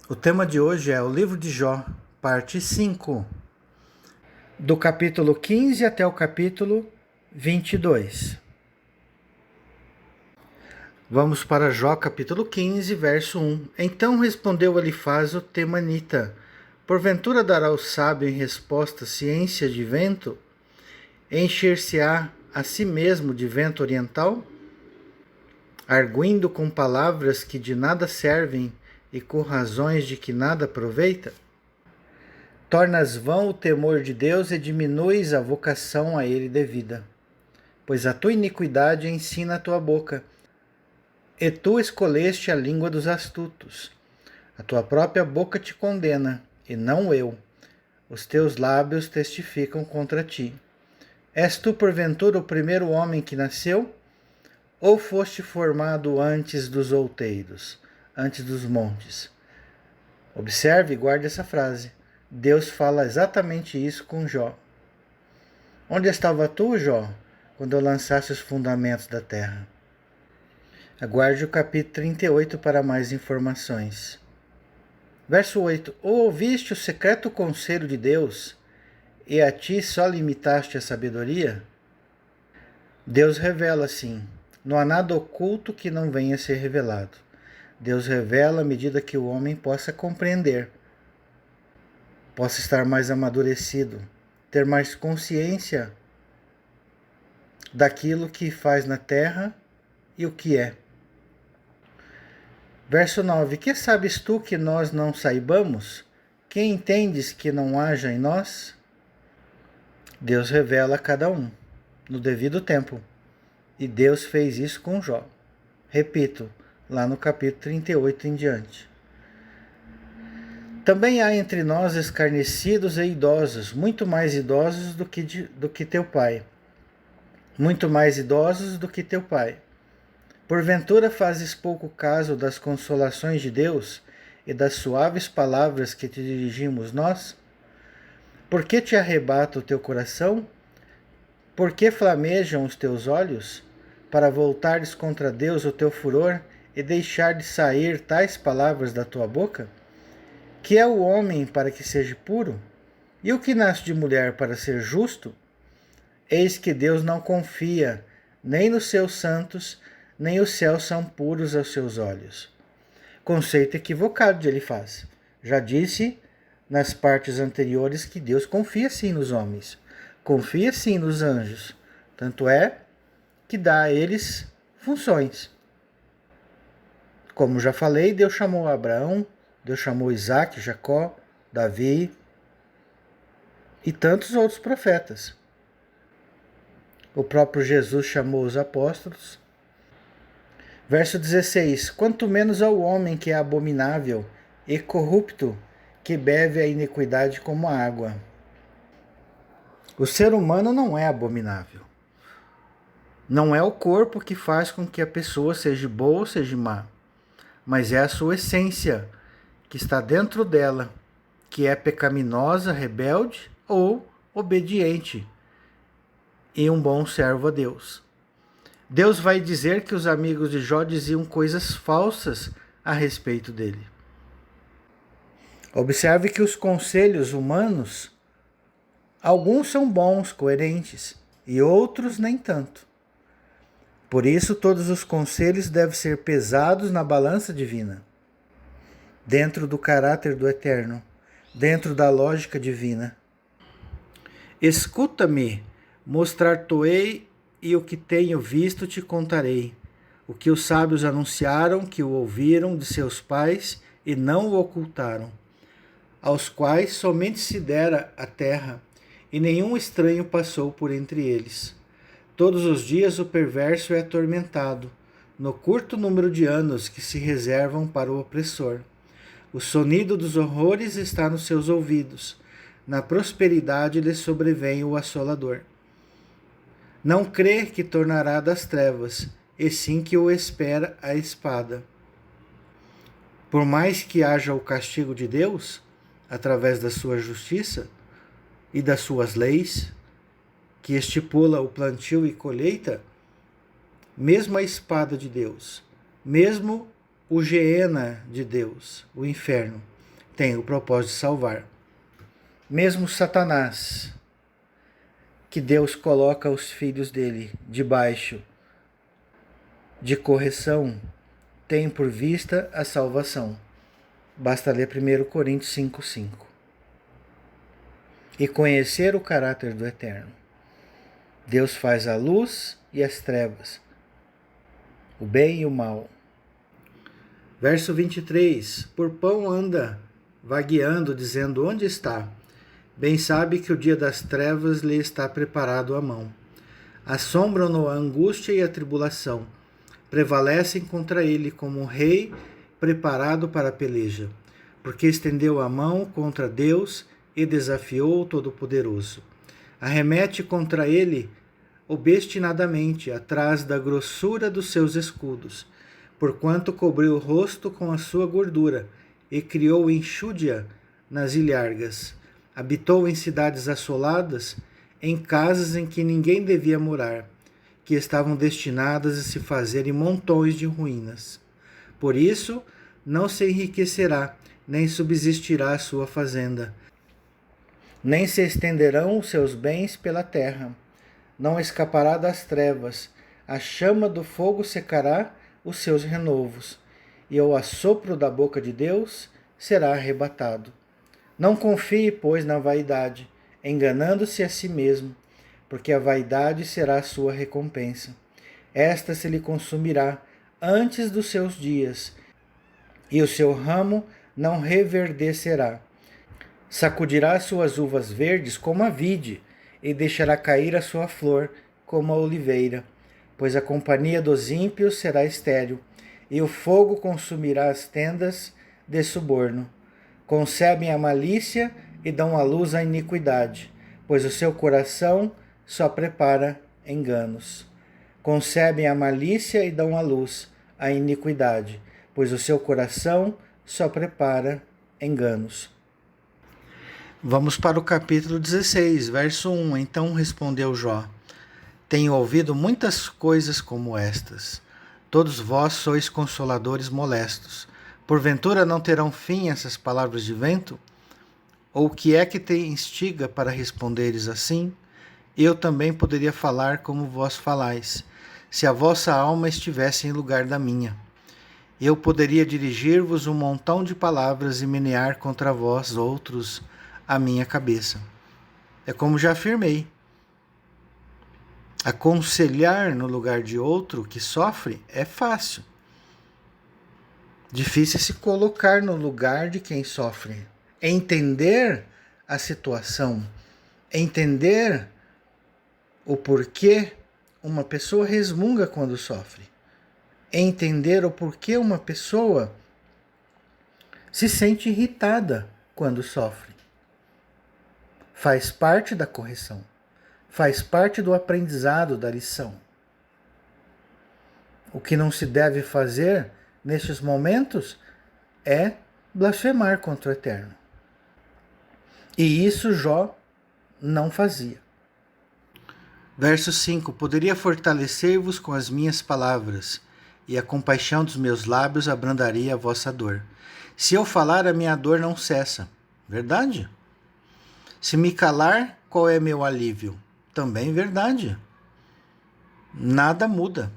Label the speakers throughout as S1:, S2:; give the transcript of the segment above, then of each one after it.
S1: O tema de hoje é o livro de Jó, parte 5, do capítulo 15 até o capítulo 22. Vamos para Jó, capítulo 15, verso 1. Então respondeu Elifaz o temanita: porventura dará o sábio em resposta ciência de vento? Encher-se-á a si mesmo de vento oriental? Arguindo com palavras que de nada servem e com razões de que nada aproveita? Tornas vão o temor de Deus e diminuis a vocação a ele devida. Pois a tua iniquidade ensina a tua boca, e tu escolheste a língua dos astutos. A tua própria boca te condena, e não eu. Os teus lábios testificam contra ti. És tu, porventura, o primeiro homem que nasceu? Ou foste formado antes dos outeiros, antes dos montes? Observe e guarde essa frase. Deus fala exatamente isso com Jó. Onde estava tu, Jó, quando eu lançasse os fundamentos da terra? Aguarde o capítulo 38 para mais informações. Verso 8. Ou ouviste o secreto conselho de Deus, e a ti só limitaste a sabedoria? Deus revela sim. Não há nada oculto que não venha a ser revelado. Deus revela à medida que o homem possa compreender, possa estar mais amadurecido, ter mais consciência daquilo que faz na terra e o que é. Verso 9. Que sabes tu que nós não saibamos? Que entendes que não haja em nós? Deus revela a cada um, no devido tempo. E Deus fez isso com Jó. Repito, lá no capítulo 38 em diante. Também há entre nós escarnecidos e idosos, muito mais idosos do que teu pai. Muito mais idosos do que teu pai. Porventura fazes pouco caso das consolações de Deus e das suaves palavras que te dirigimos nós? Por que te arrebata o teu coração? Por que flamejam os teus olhos? Para voltares contra Deus o teu furor e deixar de sair tais palavras da tua boca? Que é o homem para que seja puro? E o que nasce de mulher para ser justo? Eis que Deus não confia nem nos seus santos, nem os céus são puros aos seus olhos. Conceito equivocado de Elifaz. Já disse nas partes anteriores que Deus confia sim nos homens, confia sim nos anjos. Tanto é que dá a eles funções. Como já falei, Deus chamou Abraão, Deus chamou Isaac, Jacó, Davi e tantos outros profetas. O próprio Jesus chamou os apóstolos. Verso 16. Quanto menos ao homem que é abominável e corrupto, que bebe a iniquidade como a água. O ser humano não é abominável. Não é o corpo que faz com que a pessoa seja boa ou seja má, mas é a sua essência que está dentro dela, que é pecaminosa, rebelde ou obediente e um bom servo a Deus. Deus vai dizer que os amigos de Jó diziam coisas falsas a respeito dele. Observe que os conselhos humanos, alguns são bons, coerentes, e outros nem tanto. Por isso, todos os conselhos devem ser pesados na balança divina, dentro do caráter do Eterno, dentro da lógica divina. Escuta-me, mostrar-te-ei, e o que tenho visto te contarei. O que os sábios anunciaram, que o ouviram de seus pais e não o ocultaram, aos quais somente se dera a terra, e nenhum estranho passou por entre eles. Todos os dias o perverso é atormentado, no curto número de anos que se reservam para o opressor. O sonido dos horrores está nos seus ouvidos, na prosperidade lhe sobrevém o assolador. Não crê que tornará das trevas, e sim que o espera a espada. Por mais que haja o castigo de Deus, através da sua justiça e das suas leis, que estipula o plantio e colheita, mesmo a espada de Deus, mesmo o Geena de Deus, o inferno, tem o propósito de salvar. Mesmo Satanás, que Deus coloca os filhos dele debaixo de correção, tem por vista a salvação. Basta ler 1 Coríntios 5:5. E conhecer o caráter do Eterno. Deus faz a luz e as trevas, o bem e o mal. Verso 23. Por pão anda vagueando, dizendo: onde está? Bem sabe que o dia das trevas lhe está preparado à mão. Assombram-no a angústia e a tribulação. Prevalecem contra ele como um rei preparado para a peleja, porque estendeu a mão contra Deus e desafiou o Todo-Poderoso. Arremete contra ele obstinadamente, atrás da grossura dos seus escudos, porquanto cobriu o rosto com a sua gordura e criou enxúndia nas ilhargas. Habitou em cidades assoladas, em casas em que ninguém devia morar, que estavam destinadas a se fazer em montões de ruínas. Por isso, não se enriquecerá, nem subsistirá a sua fazenda, nem se estenderão os seus bens pela terra. Não escapará das trevas, a chama do fogo secará os seus renovos, e ao assopro da boca de Deus será arrebatado. Não confie, pois, na vaidade, enganando-se a si mesmo, porque a vaidade será a sua recompensa. Esta se lhe consumirá antes dos seus dias, e o seu ramo não reverdecerá. Sacudirá suas uvas verdes como a vide, e deixará cair a sua flor como a oliveira, pois a companhia dos ímpios será estéril, e o fogo consumirá as tendas de suborno. Concebem a malícia e dão à luz a iniquidade, pois o seu coração só prepara enganos. Concebem a malícia e dão à luz a iniquidade, pois o seu coração só prepara enganos. Vamos para o capítulo 16, verso 1. Então respondeu Jó: tenho ouvido muitas coisas como estas. Todos vós sois consoladores molestos. Porventura não terão fim essas palavras de vento? Ou o que é que te instiga para responderes assim? Eu também poderia falar como vós falais, se a vossa alma estivesse em lugar da minha. Eu poderia dirigir-vos um montão de palavras e menear contra vós outros a minha cabeça. É como já afirmei. Aconselhar no lugar de outro que sofre é fácil. Difícil é se colocar no lugar de quem sofre. Entender a situação. Entender o porquê uma pessoa resmunga quando sofre. Entender o porquê uma pessoa se sente irritada quando sofre. Faz parte da correção. Faz parte do aprendizado da lição. O que não se deve fazer nestes momentos é blasfemar contra o Eterno. E isso Jó não fazia. Verso 5. Poderia fortalecer-vos com as minhas palavras, e a compaixão dos meus lábios abrandaria a vossa dor. Se eu falar, a minha dor não cessa. Verdade? Se me calar, qual é meu alívio? Também verdade. Nada muda.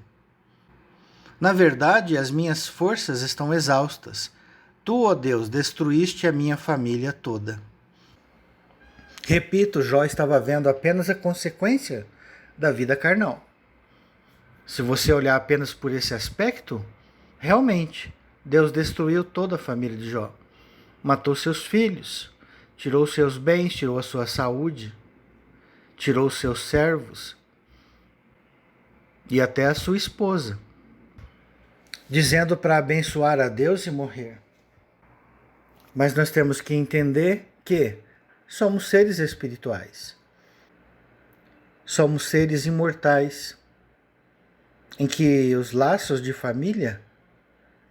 S1: Na verdade, as minhas forças estão exaustas. Tu, ó Deus, destruíste a minha família toda. Repito, Jó estava vendo apenas a consequência da vida carnal. Se você olhar apenas por esse aspecto, realmente, Deus destruiu toda a família de Jó. Matou seus filhos, tirou seus bens, tirou a sua saúde, tirou seus servos e até a sua esposa, dizendo para abençoar a Deus e morrer. Mas nós temos que entender que somos seres espirituais. Somos seres imortais, em que os laços de família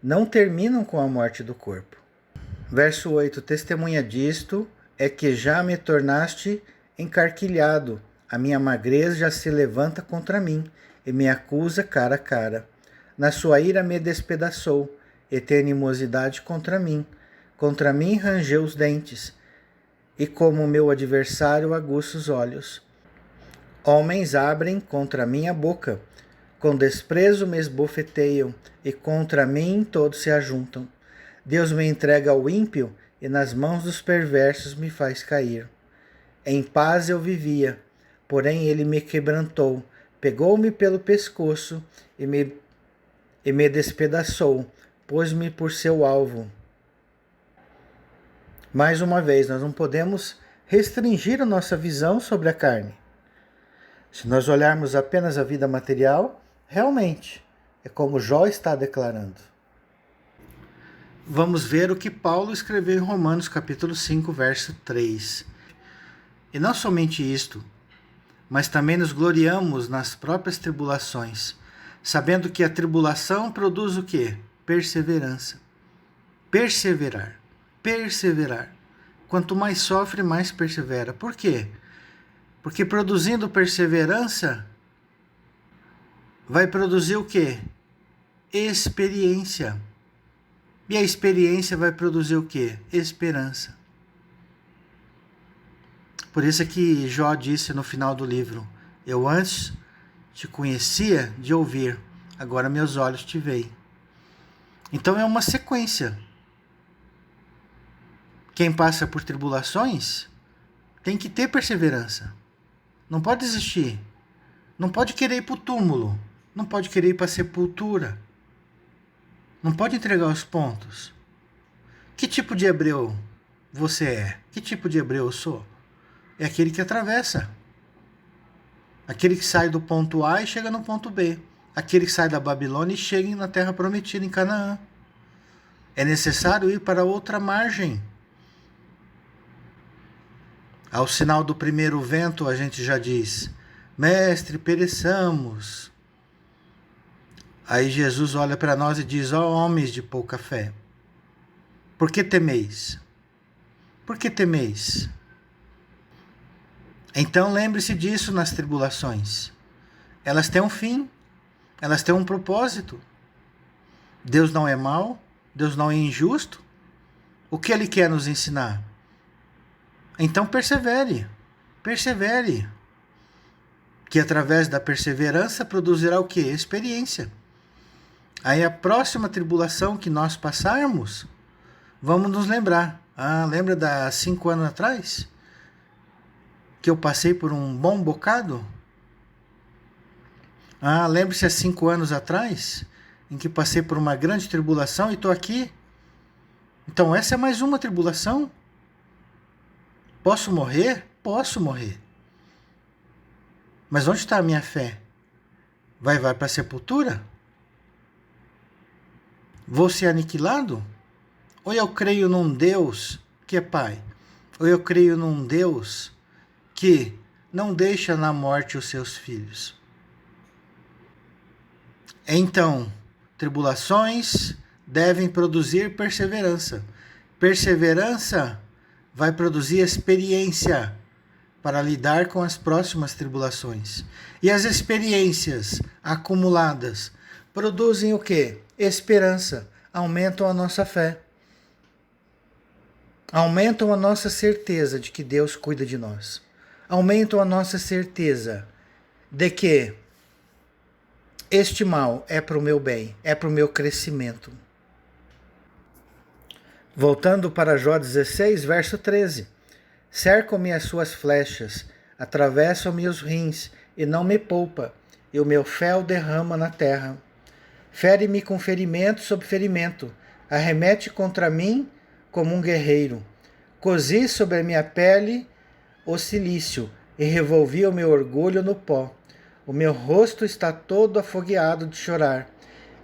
S1: não terminam com a morte do corpo. Verso 8. Testemunha disto é que já me tornaste encarquilhado, a minha magreza já se levanta contra mim e me acusa cara a cara. Na sua ira me despedaçou e tem animosidade contra mim. contra mim rangeu os dentes, e como meu adversário aguça os olhos. Homens abrem contra mim a boca, com desprezo me esbofeteiam, e contra mim todos se ajuntam. Deus me entrega ao ímpio, e nas mãos dos perversos me faz cair. Em paz eu vivia, porém ele me quebrantou, pegou-me pelo pescoço e me despedaçou, pôs-me por seu alvo. Mais uma vez, nós não podemos restringir a nossa visão sobre a carne. Se nós olharmos apenas a vida material, realmente, é como Jó está declarando. Vamos ver o que Paulo escreveu em Romanos capítulo 5, verso 3. E não somente isto, mas também nos gloriamos nas próprias tribulações, sabendo que a tribulação produz o quê? Perseverança. Perseverar. Quanto mais sofre, mais persevera. Por quê? Porque produzindo perseverança, vai produzir o quê? Experiência. E a experiência vai produzir o quê? Esperança. Por isso é que Jó disse no final do livro: eu antes te conhecia de ouvir, agora meus olhos te veem. Então é uma sequência. Quem passa por tribulações tem que ter perseverança. Não pode desistir. Não pode querer ir para o túmulo. Não pode querer ir para a sepultura. Não pode entregar os pontos. Que tipo de hebreu você é? Que tipo de hebreu eu sou? É aquele que atravessa. Aquele que sai do ponto A e chega no ponto B. Aquele que sai da Babilônia e chega na terra prometida, em Canaã. É necessário ir para outra margem. Ao sinal do primeiro vento, a gente já diz: mestre, pereçamos. Aí Jesus olha para nós e diz: ó homens de pouca fé, por que temeis? Por que temeis? Então lembre-se disso nas tribulações. Elas têm um fim, elas têm um propósito. Deus não é mau, Deus não é injusto. O que Ele quer nos ensinar? Então persevere, que através da perseverança produzirá o quê? Experiência. Aí a próxima tribulação que nós passarmos, vamos nos lembrar. Lembra da 5 anos atrás? Que eu passei por um bom bocado? Lembre-se há 5 anos atrás, em que passei por uma grande tribulação e estou aqui? Então essa é mais uma tribulação. Posso morrer? Posso morrer. Mas onde está a minha fé? Vai para a sepultura? Vou ser aniquilado? Ou eu creio num Deus que é Pai? Ou eu creio num Deus que não deixa na morte os seus filhos? Então, tribulações devem produzir perseverança. Perseverança vai produzir experiência para lidar com as próximas tribulações. E as experiências acumuladas produzem o quê? Esperança. Aumentam a nossa fé. Aumentam a nossa certeza de que Deus cuida de nós. Aumentam a nossa certeza de que este mal é para o meu bem, é para o meu crescimento. Voltando para Jó 16, verso 13. Cercam-me as suas flechas, atravessam-me os rins, e não me poupa, e o meu fel derrama na terra. Fere-me com ferimento sobre ferimento, arremete contra mim como um guerreiro. Cozi sobre a minha pele o cilício, e revolvi o meu orgulho no pó. O meu rosto está todo afogueado de chorar,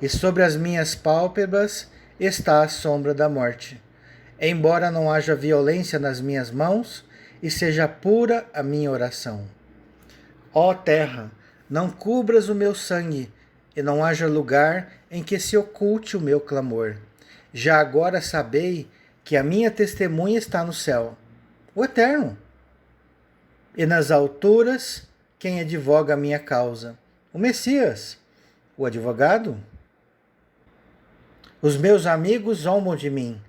S1: e sobre as minhas pálpebras está a sombra da morte. Embora não haja violência nas minhas mãos, e seja pura a minha oração. Ó terra, não cubras o meu sangue, e não haja lugar em que se oculte o meu clamor. Já agora sabei que a minha testemunha está no céu, o Eterno. E nas alturas, quem advoga a minha causa? O Messias, o advogado. Os meus amigos zombam de mim,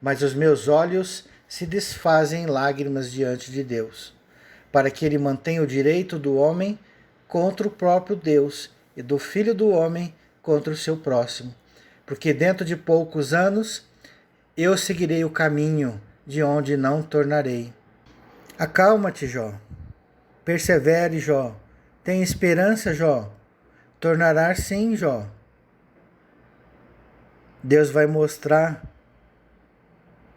S1: mas os meus olhos se desfazem em lágrimas diante de Deus, para que ele mantenha o direito do homem contra o próprio Deus e do filho do homem contra o seu próximo. Porque dentro de poucos anos eu seguirei o caminho de onde não tornarei. Acalma-te, Jó. Persevere, Jó. Tem esperança, Jó. Tornará sim, Jó. Deus vai mostrar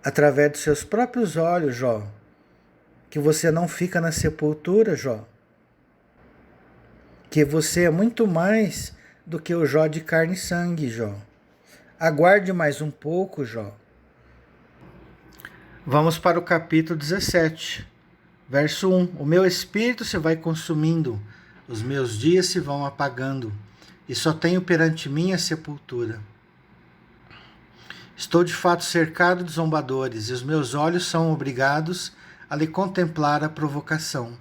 S1: através dos seus próprios olhos, Jó, que você não fica na sepultura, Jó. Que você é muito mais do que o Jó de carne e sangue, Jó. Aguarde mais um pouco, Jó. Vamos para o capítulo 17, verso 1. O meu espírito se vai consumindo, os meus dias se vão apagando, e só tenho perante mim a sepultura. Estou de fato cercado de zombadores, e os meus olhos são obrigados a lhe contemplar a provocação.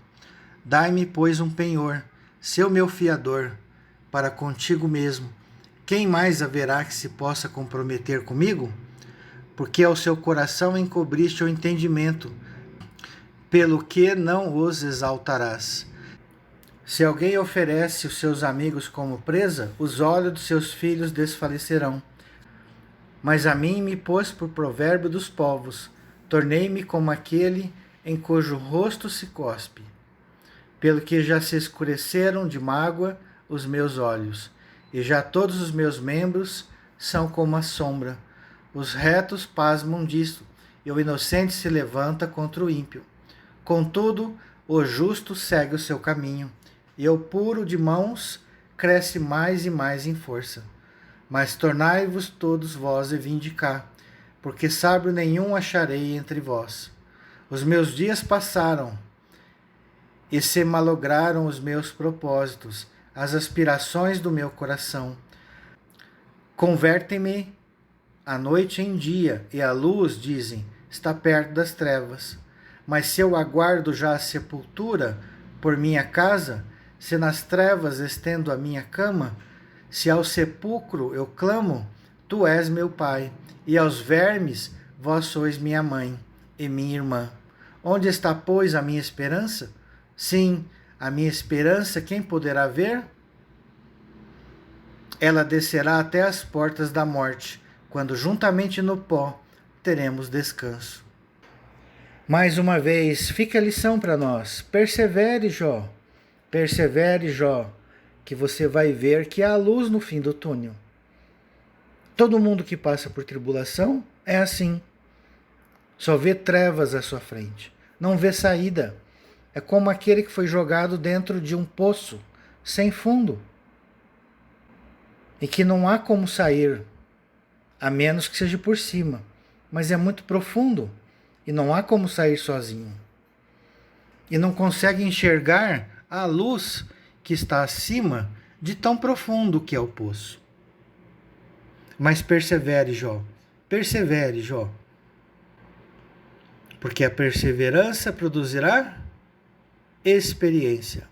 S1: Dai-me, pois, um penhor, seu meu fiador, para contigo mesmo. Quem mais haverá que se possa comprometer comigo? Porque ao seu coração encobriste o entendimento, pelo que não os exaltarás. Se alguém oferece os seus amigos como presa, os olhos dos seus filhos desfalecerão. Mas a mim me pôs por provérbio dos povos, tornei-me como aquele em cujo rosto se cospe. Pelo que já se escureceram de mágoa os meus olhos, e já todos os meus membros são como a sombra. Os retos pasmam disto, e o inocente se levanta contra o ímpio. Contudo, o justo segue o seu caminho, e o puro de mãos cresce mais e mais em força. Mas tornai-vos todos vós e vinde cá, porque sábio nenhum acharei entre vós. Os meus dias passaram, e se malograram os meus propósitos, as aspirações do meu coração. Convertem-me a noite em dia, e a luz, dizem, está perto das trevas. Mas se eu aguardo já a sepultura por minha casa, se nas trevas estendo a minha cama, se ao sepulcro eu clamo, tu és meu pai, e aos vermes vós sois minha mãe e minha irmã. Onde está, pois, a minha esperança? Sim, a minha esperança quem poderá ver? Ela descerá até as portas da morte, quando juntamente no pó teremos descanso. Mais uma vez, fica a lição para nós. Persevere, Jó. Persevere, Jó, que você vai ver que há luz no fim do túnel. Todo mundo que passa por tribulação é assim. Só vê trevas à sua frente. Não vê saída. É como aquele que foi jogado dentro de um poço sem fundo. E que não há como sair, a menos que seja por cima. Mas é muito profundo e não há como sair sozinho. E não consegue enxergar a luz que está acima de tão profundo que é o poço. Mas persevere, Jó. Persevere, Jó. Porque a perseverança produzirá experiência.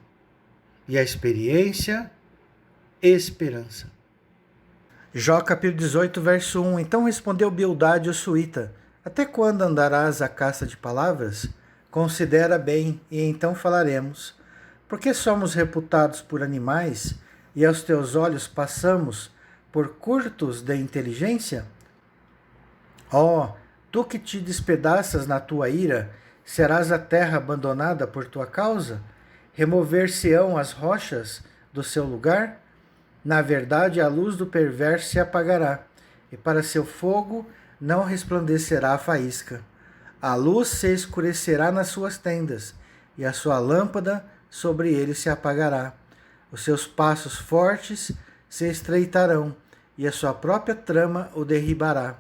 S1: E a experiência, esperança. Jó capítulo 18, verso 1. Então respondeu Bildade o suíta: até quando andarás à caça de palavras? Considera bem, e então falaremos. Porque somos reputados por animais, e aos teus olhos passamos por curtos de inteligência? Ó, tu que te despedaças na tua ira, serás a terra abandonada por tua causa? Remover-se-ão as rochas do seu lugar? Na verdade, a luz do perverso se apagará, e para seu fogo não resplandecerá a faísca. A luz se escurecerá nas suas tendas, e a sua lâmpada sobre ele se apagará. Os seus passos fortes se estreitarão, e a sua própria trama o derribará.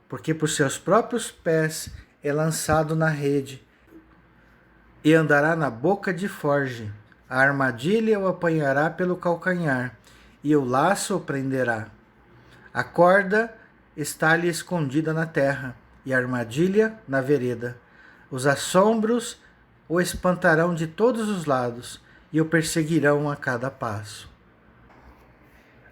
S1: Porque por seus próprios pés é lançado na rede, e andará na boca de forge. A armadilha o apanhará pelo calcanhar, e o laço o prenderá. A corda está-lhe escondida na terra, e a armadilha na vereda. Os assombros o espantarão de todos os lados, e o perseguirão a cada passo.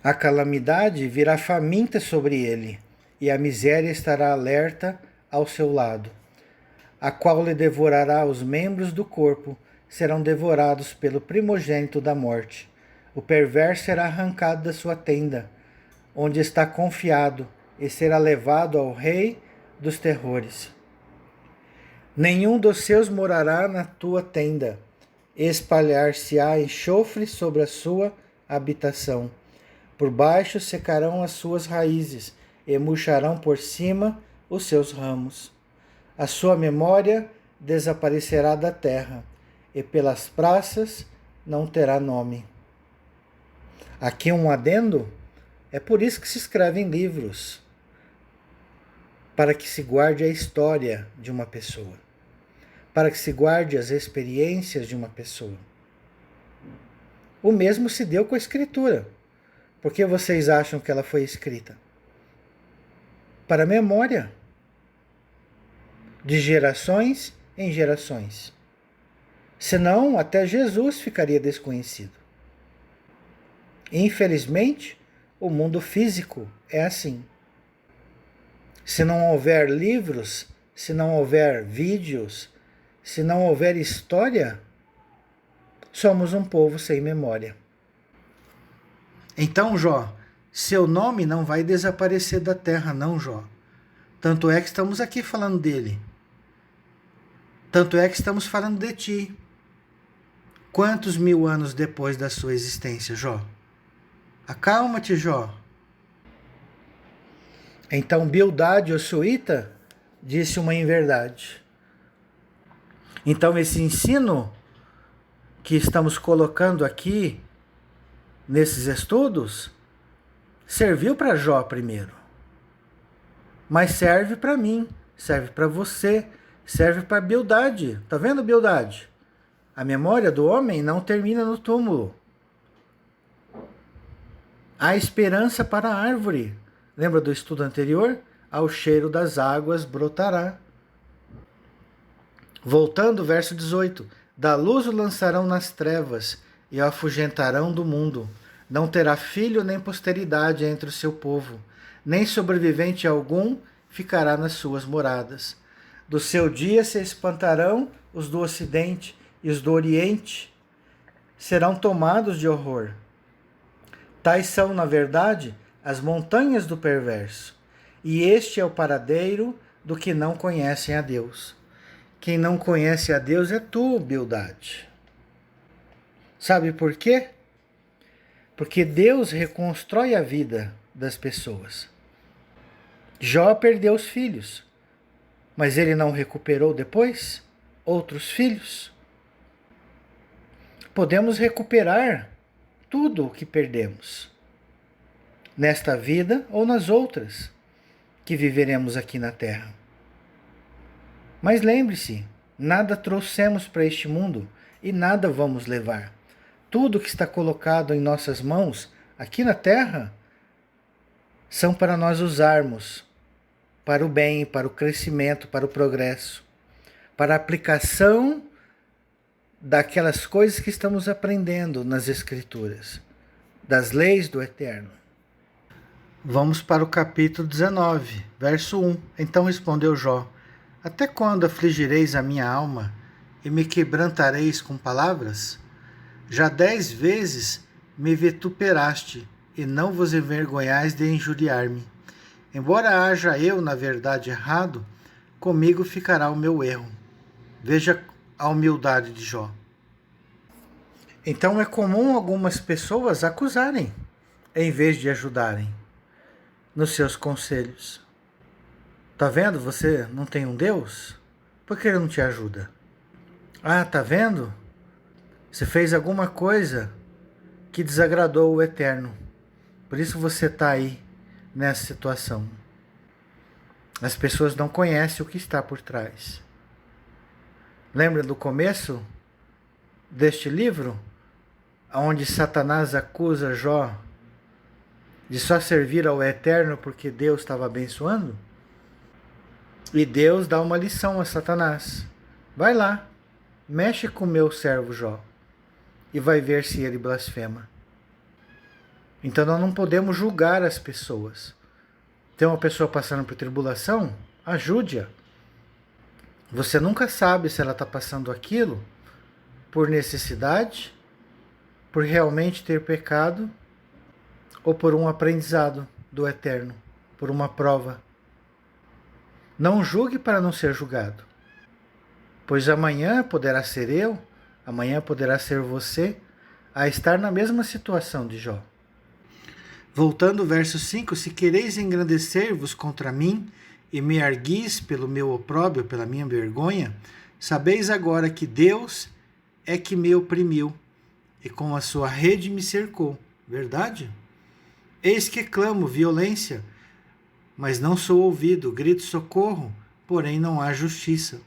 S1: A calamidade virá faminta sobre ele, e a miséria estará alerta ao seu lado, a qual lhe devorará os membros do corpo, serão devorados pelo primogênito da morte. O perverso será arrancado da sua tenda, onde está confiado, e será levado ao rei dos terrores. Nenhum dos seus morará na tua tenda, espalhar-se-á enxofre sobre a sua habitação. Por baixo secarão as suas raízes, e murcharão por cima os seus ramos. A sua memória desaparecerá da terra, e pelas praças não terá nome. Aqui um adendo, é por isso que se escrevem livros, para que se guarde a história de uma pessoa, para que se guarde as experiências de uma pessoa. O mesmo se deu com a escritura. Por que vocês acham que ela foi escrita? Para a memória, de gerações em gerações. Senão, até Jesus ficaria desconhecido. Infelizmente, o mundo físico é assim. Se não houver livros, se não houver vídeos, se não houver história, somos um povo sem memória. Então, Jó, seu nome não vai desaparecer da terra, não, Jó. Tanto é que estamos aqui falando dele. Tanto é que estamos falando de ti. Quantos mil anos depois da sua existência, Jó? Acalma-te, Jó. Então Bildade, o suíta, disse uma inverdade. Então esse ensino que estamos colocando aqui nesses estudos serviu para Jó primeiro. Mas serve para mim, serve para você, serve para Bildade. Tá vendo, Bildade? A memória do homem não termina no túmulo. Há esperança para a árvore. Lembra do estudo anterior? Ao cheiro das águas brotará. Voltando, verso 18. Da luz o lançarão nas trevas e o afugentarão do mundo. Não terá filho nem posteridade entre o seu povo, nem sobrevivente algum ficará nas suas moradas. Do seu dia se espantarão os do ocidente, e os do oriente serão tomados de horror. Tais são, na verdade, as montanhas do perverso, e este é o paradeiro do que não conhecem a Deus. Quem não conhece a Deus é tu, Bildade. Sabe por quê? Porque Deus reconstrói a vida das pessoas. Jó perdeu os filhos, mas ele não recuperou depois outros filhos. Podemos recuperar tudo o que perdemos, nesta vida ou nas outras que viveremos aqui na Terra. Mas lembre-se, nada trouxemos para este mundo e nada vamos levar. Tudo que está colocado em nossas mãos aqui na Terra são para nós usarmos para o bem, para o crescimento, para o progresso, para a aplicação daquelas coisas que estamos aprendendo nas Escrituras, das leis do Eterno. Vamos para o capítulo 19, verso 1. Então respondeu Jó: até quando afligireis a minha alma e me quebrantareis com palavras? Já 10 vezes me vituperaste e não vos envergonhais de injuriar-me. Embora haja eu, na verdade, errado, comigo ficará o meu erro. Veja a humildade de Jó. Então é comum algumas pessoas acusarem, em vez de ajudarem nos seus conselhos. Tá vendo? Você não tem um Deus? Por que ele não te ajuda? Ah, tá vendo? Você fez alguma coisa que desagradou o Eterno. Por isso você está aí nessa situação. As pessoas não conhecem o que está por trás. Lembra do começo deste livro? Onde Satanás acusa Jó de só servir ao Eterno porque Deus estava abençoando? E Deus dá uma lição a Satanás. Vai lá, mexe com o meu servo Jó e vai ver se ele blasfema. Então nós não podemos julgar as pessoas. Tem uma pessoa passando por tribulação? Ajude-a. Você nunca sabe se ela está passando aquilo por necessidade, por realmente ter pecado, ou por um aprendizado do Eterno, por uma prova. Não julgue para não ser julgado, pois amanhã poderá ser eu, amanhã poderá ser você, a estar na mesma situação de Jó. Voltando ao verso 5, se quereis engrandecer-vos contra mim e me arguis pelo meu opróbrio, pela minha vergonha, sabeis agora que Deus é que me oprimiu e com a sua rede me cercou. Verdade? Eis que clamo violência, mas não sou ouvido, grito socorro, porém não há justiça.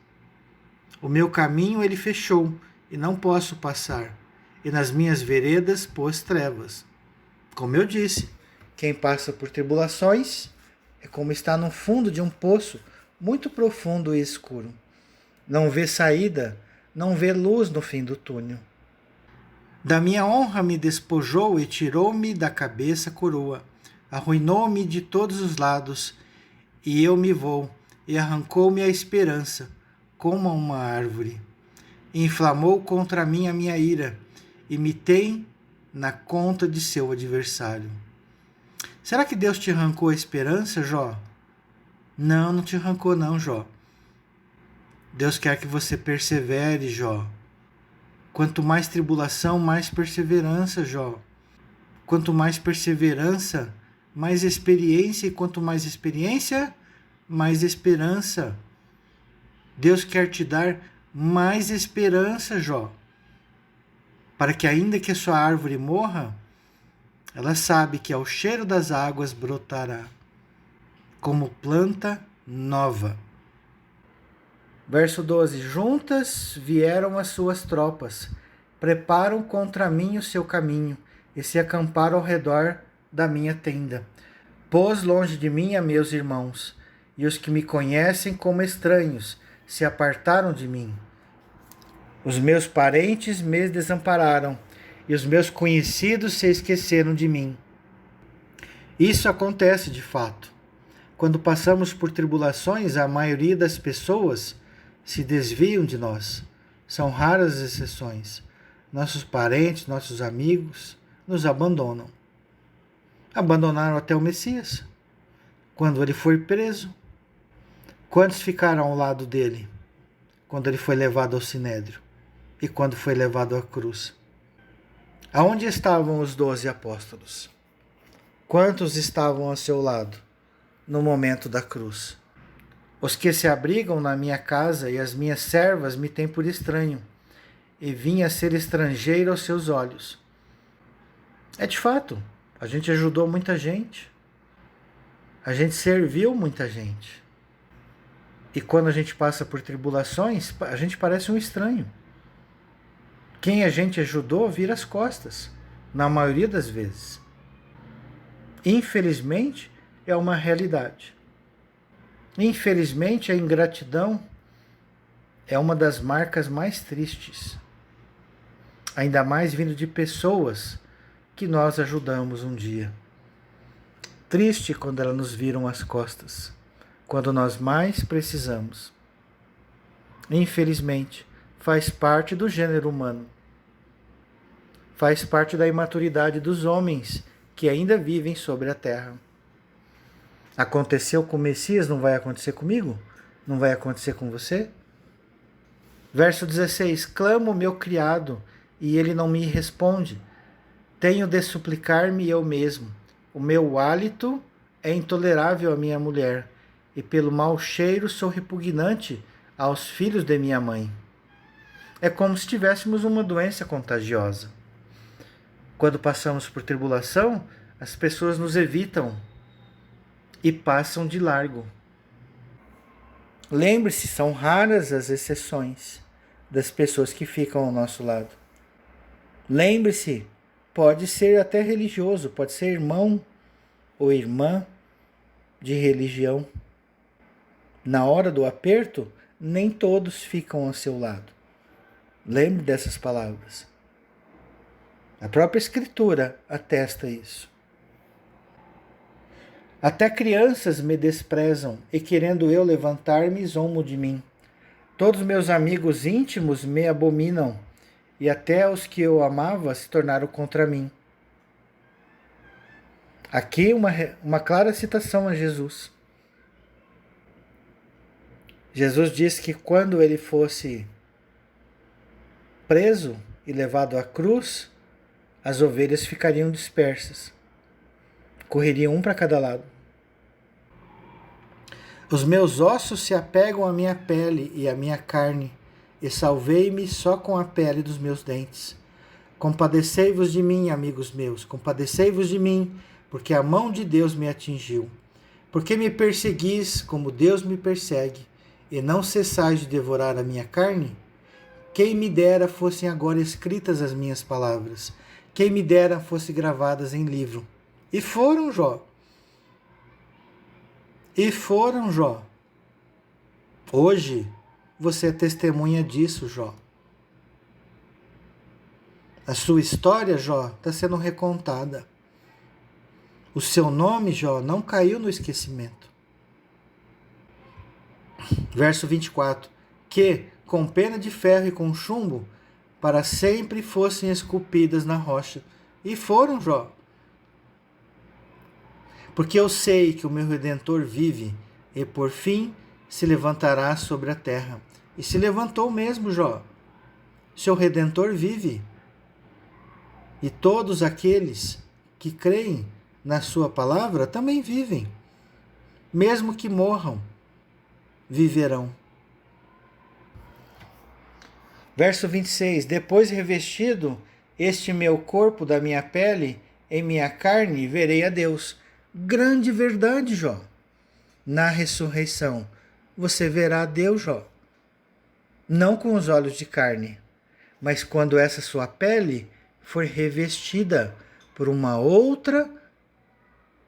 S1: O meu caminho ele fechou, e não posso passar, e nas minhas veredas pôs trevas. Como eu disse, quem passa por tribulações é como estar no fundo de um poço muito profundo e escuro. Não vê saída, não vê luz no fim do túnel. Da minha honra me despojou e tirou-me da cabeça a coroa. Arruinou-me de todos os lados, e eu me vou, e arrancou-me a esperança, como a uma árvore. Inflamou contra mim a minha ira, e me tem na conta de seu adversário. Será que Deus te arrancou a esperança, Jó? Não, não te arrancou não, Jó. Deus quer que você persevere, Jó. Quanto mais tribulação, mais perseverança, Jó. Quanto mais perseverança, mais experiência, e quanto mais experiência, mais esperança. Deus quer te dar mais esperança, Jó, para que ainda que a sua árvore morra, ela sabe que ao cheiro das águas brotará, como planta nova. Verso 12. Juntas vieram as suas tropas, preparam contra mim o seu caminho, e se acamparam ao redor da minha tenda. Pôs longe de mim a meus irmãos, e os que me conhecem como estranhos se apartaram de mim. Os meus parentes me desampararam, e os meus conhecidos se esqueceram de mim. Isso acontece de fato. Quando passamos por tribulações, a maioria das pessoas se desviam de nós. São raras as exceções. Nossos parentes, nossos amigos nos abandonam. Abandonaram até o Messias, quando ele foi preso. Quantos ficaram ao lado dele, quando ele foi levado ao Sinédrio e quando foi levado à cruz? Aonde estavam os 12 apóstolos? Quantos estavam ao seu lado no momento da cruz? Os que se abrigam na minha casa e as minhas servas me têm por estranho, e vim a ser estrangeiro aos seus olhos. É de fato, a gente ajudou muita gente, a gente serviu muita gente. E quando a gente passa por tribulações, a gente parece um estranho. Quem a gente ajudou vira as costas, na maioria das vezes. Infelizmente, é uma realidade. Infelizmente, a ingratidão é uma das marcas mais tristes. Ainda mais vindo de pessoas que nós ajudamos um dia. Triste quando elas nos viram as costas, quando nós mais precisamos. Infelizmente, faz parte do gênero humano. Faz parte da imaturidade dos homens que ainda vivem sobre a terra. Aconteceu com o Messias, não vai acontecer comigo? Não vai acontecer com você? Verso 16. Clamo o meu criado, e ele não me responde. Tenho de suplicar-me eu mesmo. O meu hálito é intolerável à minha mulher, e pelo mau cheiro sou repugnante aos filhos de minha mãe. É como se tivéssemos uma doença contagiosa. Quando passamos por tribulação, as pessoas nos evitam e passam de largo. Lembre-se, são raras as exceções das pessoas que ficam ao nosso lado. Lembre-se, pode ser até religioso, pode ser irmão ou irmã de religião. Na hora do aperto, nem todos ficam ao seu lado. Lembre dessas palavras. A própria Escritura atesta isso. Até crianças me desprezam, e querendo eu levantar-me, zombam de mim. Todos meus amigos íntimos me abominam, e até os que eu amava se tornaram contra mim. Aqui uma clara citação a Jesus. Jesus disse que quando ele fosse preso e levado à cruz, as ovelhas ficariam dispersas. Correriam um para cada lado. Os meus ossos se apegam à minha pele e à minha carne, e salvei-me só com a pele dos meus dentes. Compadecei-vos de mim, amigos meus, compadecei-vos de mim, porque a mão de Deus me atingiu. Porque me perseguis como Deus me persegue, e não cessais de devorar a minha carne? Quem me dera fossem agora escritas as minhas palavras, quem me dera fossem gravadas em livro. E foram, Jó. E foram, Jó. Hoje você é testemunha disso, Jó. A sua história, Jó, está sendo recontada. O seu nome, Jó, não caiu no esquecimento. Verso 24. Que, com pena de ferro e com chumbo, para sempre fossem esculpidas na rocha. E foram, Jó. Porque eu sei que o meu Redentor vive, e por fim se levantará sobre a terra. E se levantou mesmo, Jó. Seu Redentor vive. E todos aqueles que creem na sua palavra também vivem. Mesmo que morram, viverão. Verso 26. Depois revestido este meu corpo da minha pele, em minha carne verei a Deus. Grande verdade, Jó. Na ressurreição, você verá a Deus, Jó. Não com os olhos de carne, mas quando essa sua pele for revestida por uma outra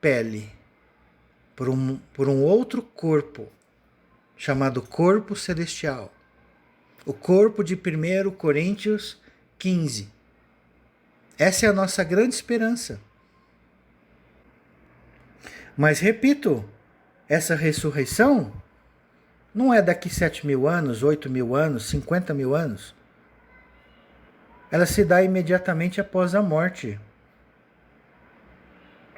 S1: pele, por um outro corpo, chamado corpo celestial. O corpo de 1 Coríntios 15. Essa é a nossa grande esperança. Mas repito, essa ressurreição não é daqui 7.000 anos, 8.000 anos, 50.000 anos. Ela se dá imediatamente após a morte.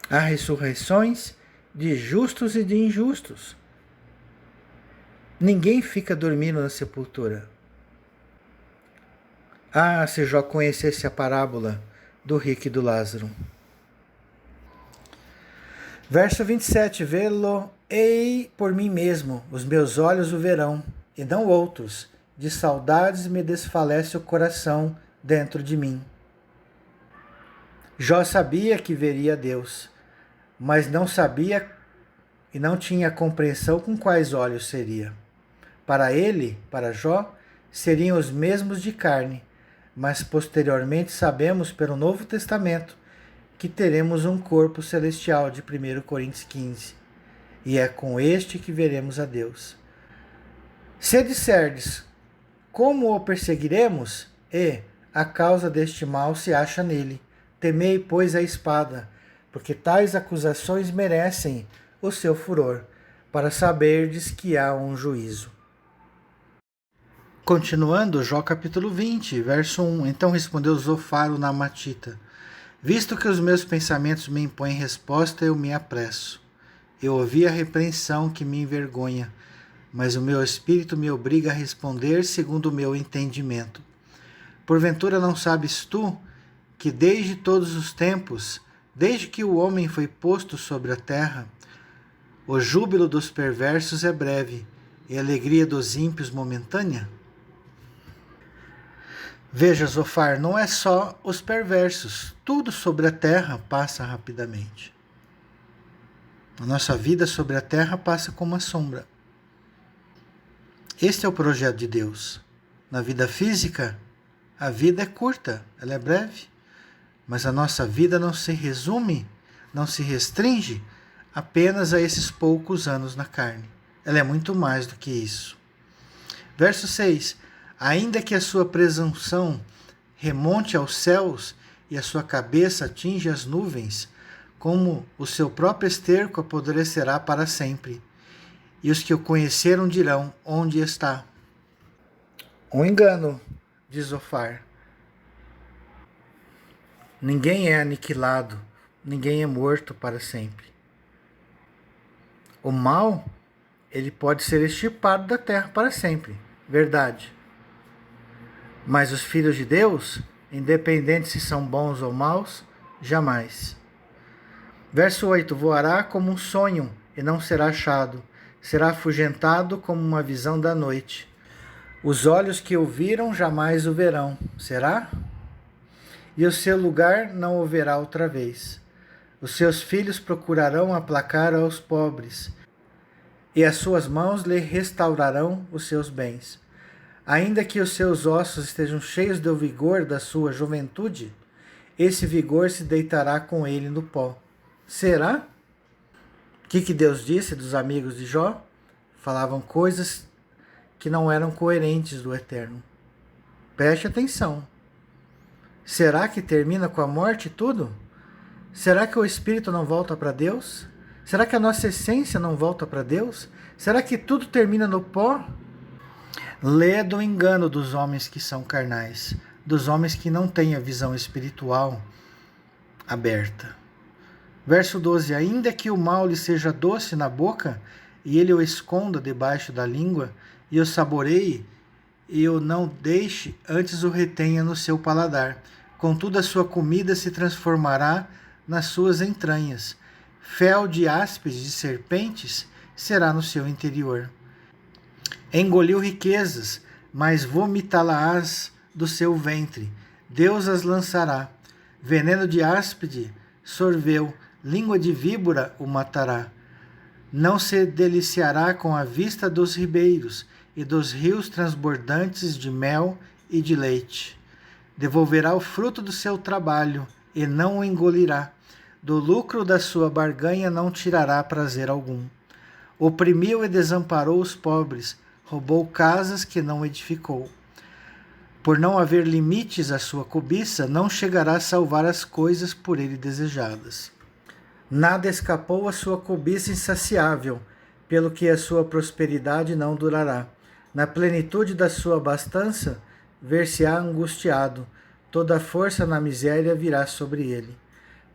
S1: Há ressurreições de justos e de injustos. Ninguém fica dormindo na sepultura. Ah, se Jó conhecesse a parábola do rico e do Lázaro. Verso 27. Vê-lo-ei por mim mesmo, os meus olhos o verão, e não outros. De saudades me desfalece o coração dentro de mim. Jó sabia que veria Deus, mas não sabia e não tinha compreensão com quais olhos seria. Para ele, para Jó, seriam os mesmos de carne, mas posteriormente sabemos pelo Novo Testamento que teremos um corpo celestial de 1 Coríntios 15, e é com este que veremos a Deus. Se disserdes, como o perseguiremos? E a causa deste mal se acha nele. Temei, pois, a espada, porque tais acusações merecem o seu furor, para saberdes que há um juízo. Continuando, Jó capítulo 20, verso 1. Então respondeu Zofar o Namatita: visto que os meus pensamentos me impõem resposta, eu me apresso. Eu ouvi a repreensão que me envergonha, mas o meu espírito me obriga a responder segundo o meu entendimento. Porventura não sabes tu que desde todos os tempos, desde que o homem foi posto sobre a terra, o júbilo dos perversos é breve e a alegria dos ímpios momentânea? Veja, Zofar, não é só os perversos. Tudo sobre a terra passa rapidamente. A nossa vida sobre a terra passa como uma sombra. Este é o projeto de Deus. Na vida física, a vida é curta, ela é breve. Mas a nossa vida não se resume, não se restringe apenas a esses poucos anos na carne. Ela é muito mais do que isso. Verso 6. Ainda que a sua presunção remonte aos céus e a sua cabeça atinja as nuvens, como o seu próprio esterco apodrecerá para sempre. E os que o conheceram dirão: onde está? Um engano, diz Zofar. Ninguém é aniquilado, ninguém é morto para sempre. O mal, ele pode ser extirpado da terra para sempre, verdade. Mas os filhos de Deus, independente se são bons ou maus, jamais. Verso 8: voará como um sonho e não será achado, será afugentado como uma visão da noite. Os olhos que o viram jamais o verão, será? E o seu lugar não o verá outra vez. Os seus filhos procurarão aplacar aos pobres, e as suas mãos lhe restaurarão os seus bens. Ainda que os seus ossos estejam cheios do vigor da sua juventude, esse vigor se deitará com ele no pó. Será? O que Deus disse dos amigos de Jó? Falavam coisas que não eram coerentes do Eterno. Preste atenção. Será que termina com a morte tudo? Será que o espírito não volta para Deus? Será que a nossa essência não volta para Deus? Será que tudo termina no pó? Lê do engano dos homens que são carnais, dos homens que não têm a visão espiritual aberta. Verso 12: ainda que o mal lhe seja doce na boca, e ele o esconda debaixo da língua, e o saboreie, e o não deixe, antes o retenha no seu paladar. Contudo, a sua comida se transformará nas suas entranhas. Fel de áspides de serpentes será no seu interior. Engoliu riquezas, mas vomitá-las do seu ventre. Deus as lançará. Veneno de áspide sorveu, língua de víbora o matará. Não se deliciará com a vista dos ribeiros e dos rios transbordantes de mel e de leite. Devolverá o fruto do seu trabalho e não o engolirá. Do lucro da sua barganha não tirará prazer algum. Oprimiu e desamparou os pobres, roubou casas que não edificou. Por não haver limites à sua cobiça, não chegará a salvar as coisas por ele desejadas. Nada escapou à sua cobiça insaciável, pelo que a sua prosperidade não durará. Na plenitude da sua abastança, ver-se-á angustiado, toda a força na miséria virá sobre ele.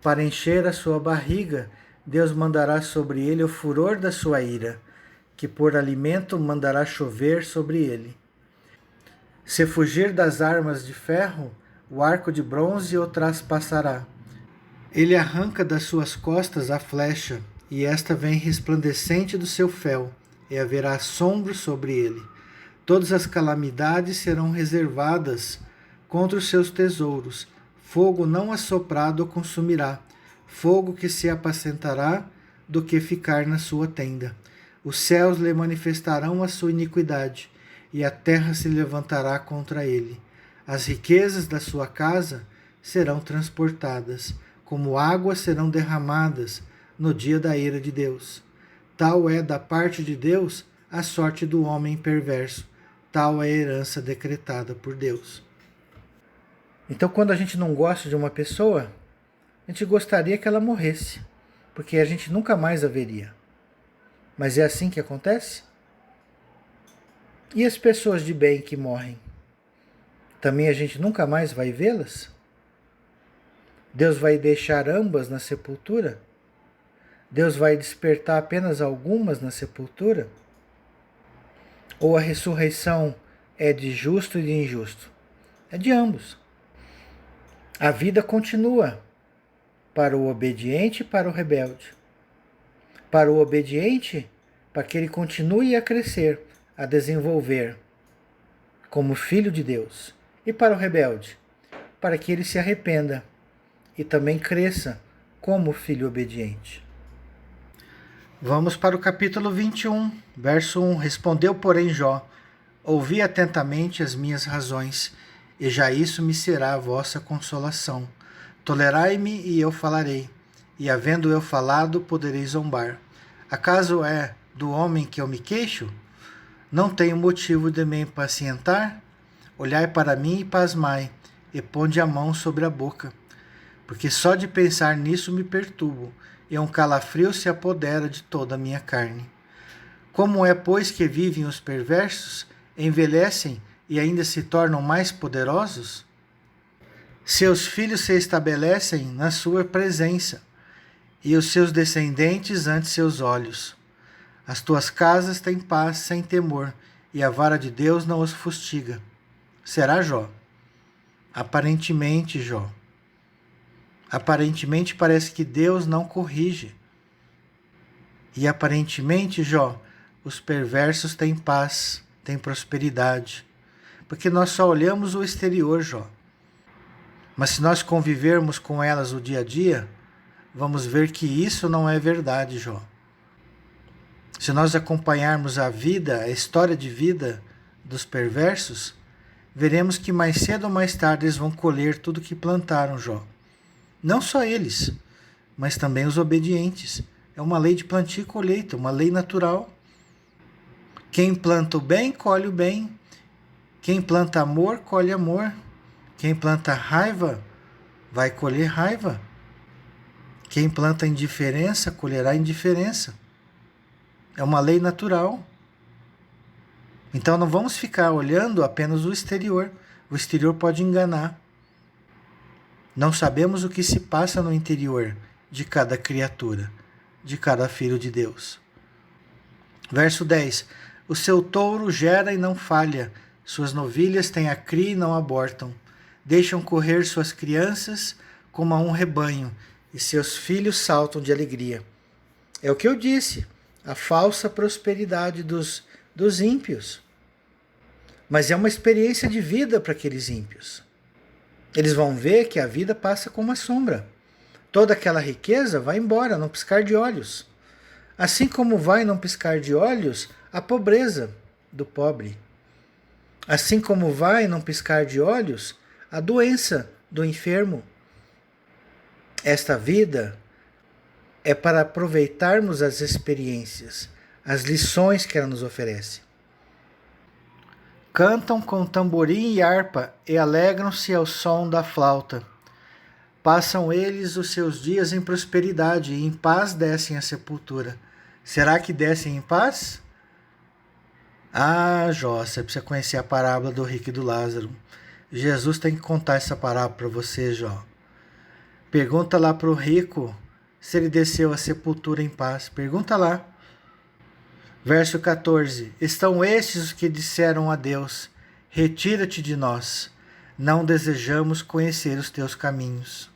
S1: Para encher a sua barriga, Deus mandará sobre ele o furor da sua ira, que por alimento mandará chover sobre ele. Se fugir das armas de ferro, o arco de bronze o traspassará. Ele arranca das suas costas a flecha, e esta vem resplandecente do seu fel, e haverá assombro sobre ele. Todas as calamidades serão reservadas contra os seus tesouros. Fogo não assoprado o consumirá, fogo que se apacentará do que ficar na sua tenda. Os céus lhe manifestarão a sua iniquidade, e a terra se levantará contra ele. As riquezas da sua casa serão transportadas, como águas serão derramadas no dia da ira de Deus. Tal é da parte de Deus a sorte do homem perverso, tal é a herança decretada por Deus. Então, quando a gente não gosta de uma pessoa, a gente gostaria que ela morresse, porque a gente nunca mais a veria. Mas é assim que acontece? E as pessoas de bem que morrem? Também a gente nunca mais vai vê-las? Deus vai deixar ambas na sepultura? Deus vai despertar apenas algumas na sepultura? Ou a ressurreição é de justo e de injusto? É de ambos. A vida continua para o obediente e para o rebelde. Para o obediente, para que ele continue a crescer, a desenvolver como filho de Deus. E para o rebelde, para que ele se arrependa e também cresça como filho obediente. Vamos para o capítulo 21, verso 1. Respondeu, porém, Jó: ouvi atentamente as minhas razões, e já isso me será a vossa consolação. Tolerai-me e eu falarei, e havendo eu falado, poderei zombar. Acaso é do homem que eu me queixo? Não tenho motivo de me impacientar? Olhai para mim e pasmai, e ponde a mão sobre a boca. Porque só de pensar nisso me perturbo, e um calafrio se apodera de toda a minha carne. Como é, pois, que vivem os perversos, envelhecem e ainda se tornam mais poderosos? Seus filhos se estabelecem na sua presença, e os seus descendentes ante seus olhos. As tuas casas têm paz sem temor, e a vara de Deus não os fustiga. Será Jó? Aparentemente, Jó. Aparentemente parece que Deus não corrige. E aparentemente, Jó, os perversos têm paz, têm prosperidade. Porque nós só olhamos o exterior, Jó. Mas se nós convivermos com elas o dia a dia, vamos ver que isso não é verdade, Jó. Se nós acompanharmos a vida, a história de vida dos perversos, veremos que mais cedo ou mais tarde eles vão colher tudo que plantaram, Jó. Não só eles, mas também os obedientes. É uma lei de plantio e colheita, uma lei natural. Quem planta o bem, colhe o bem. Quem planta amor, colhe amor. Quem planta raiva, vai colher raiva. Quem planta indiferença, colherá indiferença. É uma lei natural. Então não vamos ficar olhando apenas o exterior. O exterior pode enganar. Não sabemos o que se passa no interior de cada criatura, de cada filho de Deus. Verso 10. O seu touro gera e não falha, suas novilhas têm a cria e não abortam. Deixam correr suas crianças como a um rebanho, e seus filhos saltam de alegria. É o que eu disse, a falsa prosperidade dos ímpios. Mas é uma experiência de vida para aqueles ímpios. Eles vão ver que a vida passa como uma sombra. Toda aquela riqueza vai embora num piscar de olhos. Assim como vai num piscar de olhos a pobreza do pobre. Assim como vai num piscar de olhos a doença do enfermo. Esta vida é para aproveitarmos as experiências, as lições que ela nos oferece. Cantam com tamborim e harpa e alegram-se ao som da flauta. Passam eles os seus dias em prosperidade e em paz descem à sepultura. Será que descem em paz? Ah, Jó, você precisa conhecer a parábola do rico e do Lázaro. Jesus tem que contar essa parábola para você, Jó. Pergunta lá para o rico se ele desceu à sepultura em paz. Pergunta lá. Verso 14. Estão estes os que disseram a Deus: retira-te de nós, não desejamos conhecer os teus caminhos.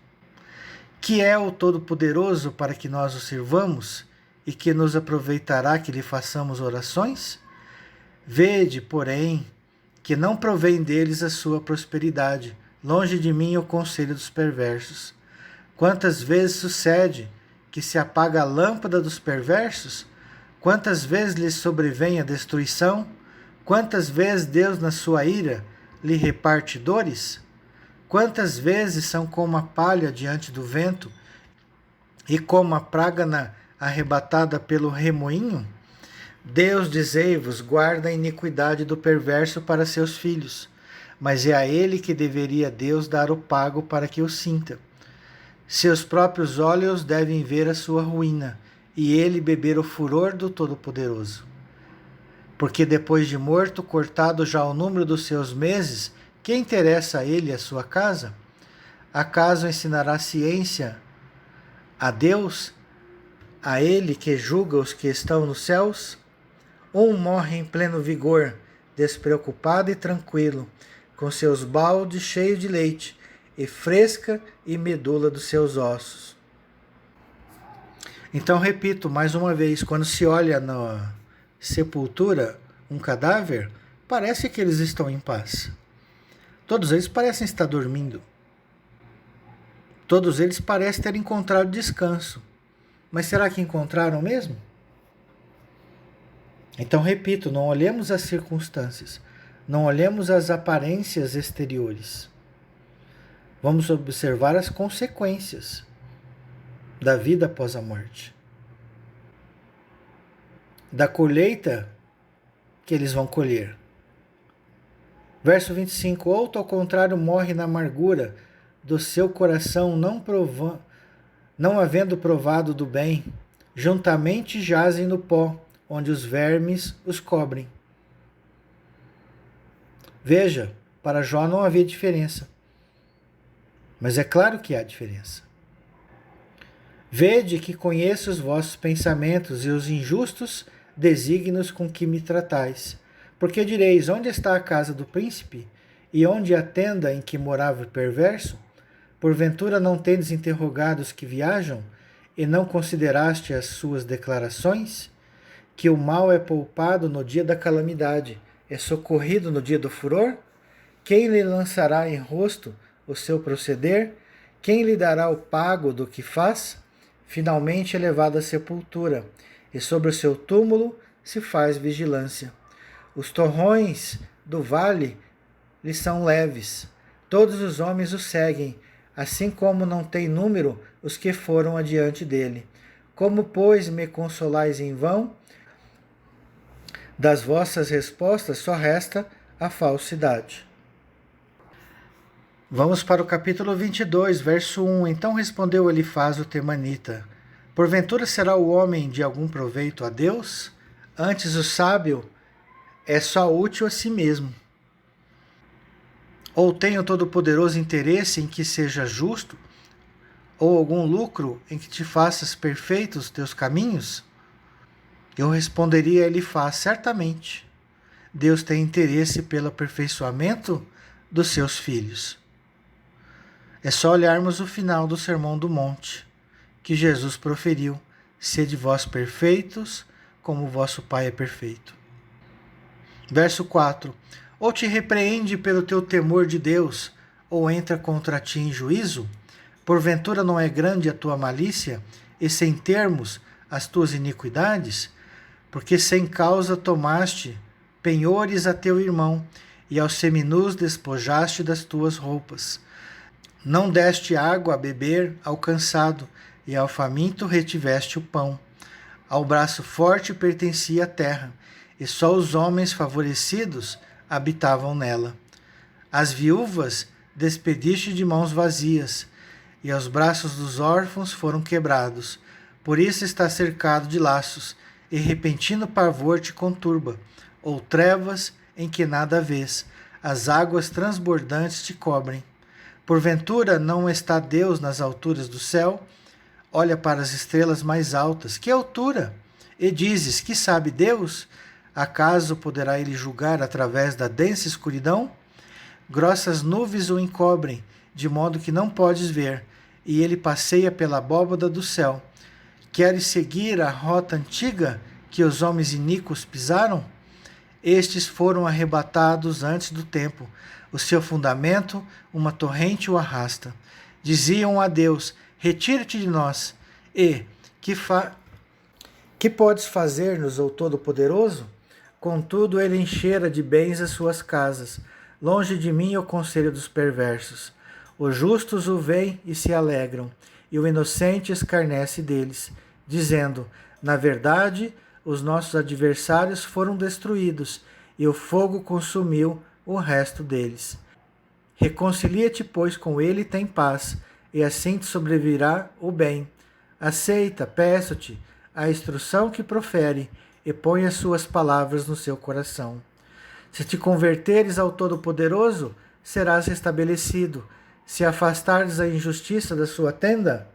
S1: Que é o Todo-Poderoso para que nós o sirvamos e que nos aproveitará que lhe façamos orações? Vede, porém, que não provém deles a sua prosperidade, longe de mim o conselho dos perversos. Quantas vezes sucede que se apaga a lâmpada dos perversos? Quantas vezes lhes sobrevém a destruição? Quantas vezes Deus, na sua ira, lhe reparte dores? Quantas vezes são como a palha diante do vento e como a praga arrebatada pelo remoinho? Deus, dizei-vos, guarda a iniquidade do perverso para seus filhos, mas é a ele que deveria Deus dar o pago para que o sinta. Seus próprios olhos devem ver a sua ruína, e ele beber o furor do Todo-Poderoso. Porque depois de morto, cortado já o número dos seus meses, que interessa a ele a sua casa? Acaso ensinará ciência a Deus, a ele que julga os que estão nos céus? Um morre em pleno vigor, despreocupado e tranquilo, com seus baldes cheios de leite, e fresca e medula dos seus ossos. Então, repito mais uma vez, quando se olha na sepultura um cadáver, parece que eles estão em paz. Todos eles parecem estar dormindo. Todos eles parecem ter encontrado descanso. Mas será que encontraram mesmo? Então, repito, não olhemos as circunstâncias, não olhemos as aparências exteriores. Vamos observar as consequências da vida após a morte, da colheita que eles vão colher. Verso 25. Outro, ao contrário, morre na amargura do seu coração, não havendo provado do bem, juntamente jazem no pó, onde os vermes os cobrem. Veja, para Jó não havia diferença. Mas é claro que há diferença. Vede que conheço os vossos pensamentos e os injustos desígnios com que me tratais. Porque direis, onde está a casa do príncipe? E onde a tenda em que morava o perverso? Porventura não tendes interrogado os que viajam? E não consideraste as suas declarações? Que o mal é poupado no dia da calamidade, é socorrido no dia do furor? Quem lhe lançará em rosto o seu proceder? Quem lhe dará o pago do que faz? Finalmente é levado à sepultura, e sobre o seu túmulo se faz vigilância. Os torrões do vale lhe são leves, todos os homens o seguem, assim como não tem número os que foram adiante dele. Como, pois, me consolais em vão? Das vossas respostas só resta a falsidade. Vamos para o capítulo 22, verso 1. Então respondeu Elifaz o temanita: porventura será o homem de algum proveito a Deus? Antes o sábio é só útil a si mesmo. Ou tem o Todo-Poderoso interesse em que seja justo? Ou algum lucro em que te faças perfeitos os teus caminhos? Eu responderia a Elifaz: certamente. Deus tem interesse pelo aperfeiçoamento dos seus filhos. É só olharmos o final do Sermão do Monte, que Jesus proferiu: sede vós perfeitos, como vosso Pai é perfeito. Verso 4. Ou te repreende pelo teu temor de Deus, ou entra contra ti em juízo? Porventura não é grande a tua malícia, e sem termos as tuas iniquidades? Porque sem causa tomaste penhores a teu irmão, e aos seminus despojaste das tuas roupas. Não deste água a beber ao cansado, e ao faminto retiveste o pão. Ao braço forte pertencia a terra, e só os homens favorecidos habitavam nela. As viúvas despediste de mãos vazias, e aos braços dos órfãos foram quebrados. Por isso está cercado de laços, e repentino pavor te conturba, ou trevas em que nada vês, as águas transbordantes te cobrem. Porventura não está Deus nas alturas do céu? Olha para as estrelas mais altas, que altura! E dizes, que sabe Deus? Acaso poderá ele julgar através da densa escuridão? Grossas nuvens o encobrem, de modo que não podes ver, e ele passeia pela abóbada do céu. Queres seguir a rota antiga que os homens iníquos pisaram? Estes foram arrebatados antes do tempo. O seu fundamento, uma torrente o arrasta. Diziam a Deus: retira-te de nós. E, que podes fazer-nos, ó Todo-Poderoso? Contudo, ele enchera de bens as suas casas. Longe de mim o conselho dos perversos. Os justos o veem e se alegram, e o inocente escarnece deles, dizendo: na verdade, os nossos adversários foram destruídos, e o fogo consumiu o resto deles. Reconcilia-te, pois, com ele e tem paz, e assim te sobrevirá o bem. Aceita, peço-te, a instrução que profere, e põe as suas palavras no seu coração. Se te converteres ao Todo-Poderoso, serás restabelecido. Se afastares a injustiça da sua tenda,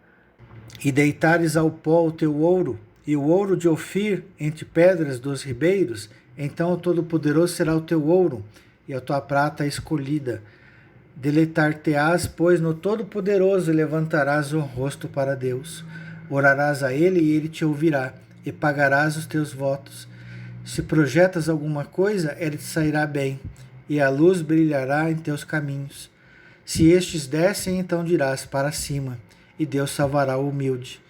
S1: e deitares ao pó o teu ouro, e o ouro de Ofir entre pedras dos ribeiros, então o Todo-Poderoso será o teu ouro, e a tua prata escolhida. Deleitar-te-ás, pois, no Todo-Poderoso, e levantarás o rosto para Deus. Orarás a ele, e ele te ouvirá, e pagarás os teus votos. Se projetas alguma coisa, ele te sairá bem, e a luz brilhará em teus caminhos. Se estes descem, então dirás: para cima, e Deus salvará o humilde.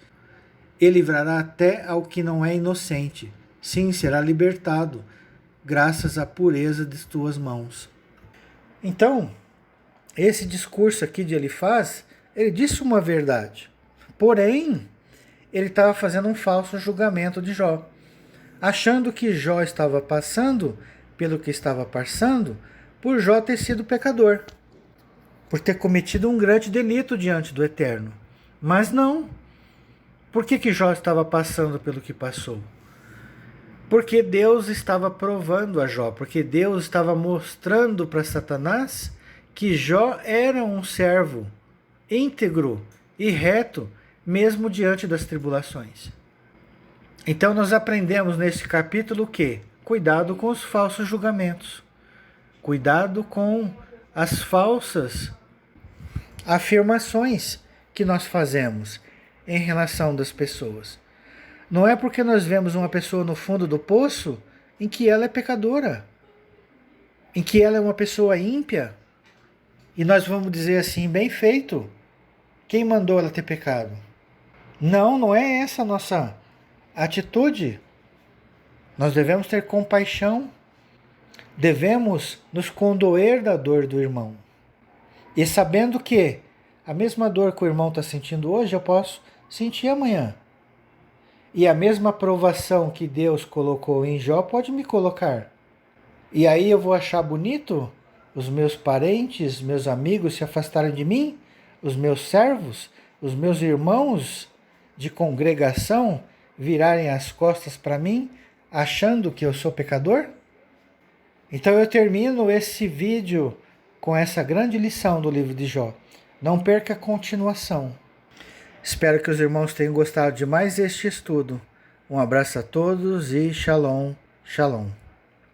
S1: E livrará até ao que não é inocente. Sim, será libertado, graças à pureza de tuas mãos. Então, esse discurso aqui de Elifaz, ele disse uma verdade. Porém, ele estava fazendo um falso julgamento de Jó, achando que Jó estava passando pelo que estava passando por Jó ter sido pecador, por ter cometido um grande delito diante do Eterno. Mas não. Por que Jó estava passando pelo que passou? Porque Deus estava provando a Jó, porque Deus estava mostrando para Satanás que Jó era um servo íntegro e reto, mesmo diante das tribulações. Então nós aprendemos nesse capítulo que cuidado com os falsos julgamentos, cuidado com as falsas afirmações que nós fazemos em relação das pessoas. Não é porque nós vemos uma pessoa no fundo do poço em que ela é pecadora, em que ela é uma pessoa ímpia, e nós vamos dizer assim, bem feito, quem mandou ela ter pecado? Não, não é essa a nossa atitude. Nós devemos ter compaixão, devemos nos condoer da dor do irmão. E sabendo que a mesma dor que o irmão está sentindo hoje, eu posso sentir amanhã. E a mesma provação que Deus colocou em Jó pode me colocar. E aí eu vou achar bonito os meus parentes, meus amigos se afastarem de mim, os meus servos, os meus irmãos de congregação virarem as costas para mim, achando que eu sou pecador? Então eu termino esse vídeo com essa grande lição do livro de Jó. Não perca a continuação. Espero que os irmãos tenham gostado de mais este estudo. Um abraço a todos e shalom, shalom.